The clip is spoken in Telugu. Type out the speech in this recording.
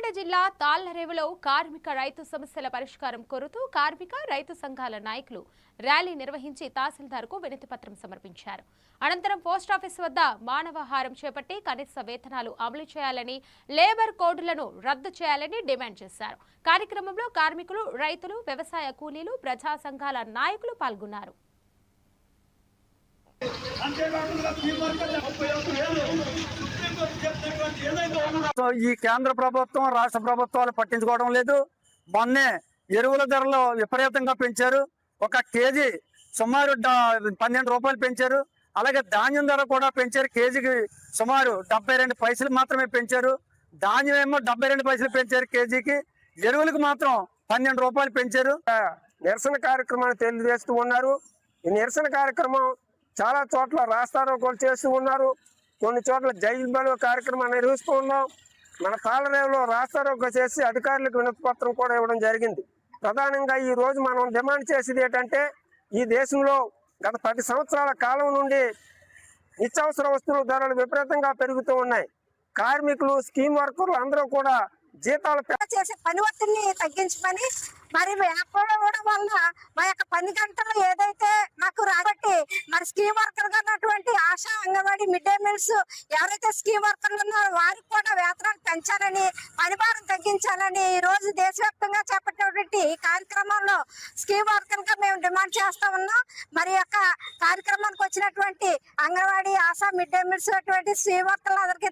నల్గొండ జిల్లా తాళ్లరేవులో కార్మిక రైతు సమస్యల పరిష్కారం కోరుతూ కార్మిక రైతు సంఘాల నాయకులు ర్యాలీ నిర్వహించి తహసీల్దార్కు వినతి పత్రం సమర్పించారు. అనంతరం పోస్టాఫీస్ వద్ద మానవహారం చేపట్టి కనీస వేతనాలు అమలు చేయాలని, లేబర్ కోడ్లను రద్దు చేయాలని డిమాండ్ చేశారు. కార్యక్రమంలో కార్మికులు, రైతులు, వ్యవసాయ కూలీలు, ప్రజా సంఘాల నాయకులు పాల్గొన్నారు. ఈ కేంద్ర ప్రభుత్వం, రాష్ట్ర ప్రభుత్వాలు పట్టించుకోవడం లేదు. మొన్నే ఎరువుల ధరలు విపరీతంగా పెంచారు. ఒక కేజీ సుమారు 12 రూపాయలు పెంచారు. అలాగే ధాన్యం ధర కూడా పెంచారు. కేజీకి సుమారు 72 పైసలు మాత్రమే పెంచారు. ధాన్యం ఏమో 72 పైసలు పెంచారు కేజీకి. ఎరువులకు మాత్రం 12 రూపాయలు పెంచారు. నిరసన కార్యక్రమాన్ని తెలియజేస్తూ ఉన్నారు. ఈ నిరసన కార్యక్రమం చాలా చోట్ల రాస్తారోకోలు చేస్తూ ఉన్నారు. కొన్ని చోట్ల జైలు బలో కార్యక్రమాన్ని నిర్వహిస్తూ ఉన్నాం. మన తాళ్లరేవులో రాస్తారోకో చేసి అధికారులకు వినతి పత్రం కూడా ఇవ్వడం జరిగింది. ప్రధానంగా ఈ రోజు మనం డిమాండ్ చేసేది ఏంటంటే, ఈ దేశంలో గత 10 సంవత్సరాల కాలం నుండి నిత్యావసర వస్తువుల ధరలు విపరీతంగా పెరుగుతూ ఉన్నాయి. కార్మికులు, స్కీమ్ వర్కర్లు అందరూ కూడా జీతాలు చేసే పని ఒత్తిడిని తగ్గించమని, మరి వ్యాపారం కూడా వల్ల మా యొక్క పని గంటలు ఏదైతే మాకు రాబట్టి మరి స్కీమ్ వర్కర్ గా ఉన్నటువంటి ASHA, anganwadi, mid day meals ఎవరైతే స్కీమ్ వర్కర్లు ఉన్నారో వారికి కూడా వేతనాలు పెంచాలని, పనిభారం తగ్గించాలని ఈ రోజు దేశవ్యాప్తంగా చేపట్టినటువంటి ఈ కార్యక్రమంలో స్కీమ్ వర్కర్ గా మేము డిమాండ్ చేస్తా ఉన్నాం. మరి యొక్క కార్యక్రమానికి వచ్చినటువంటి anganwadi, ASHA, mid day meals scheme వర్కర్లు అందరికీ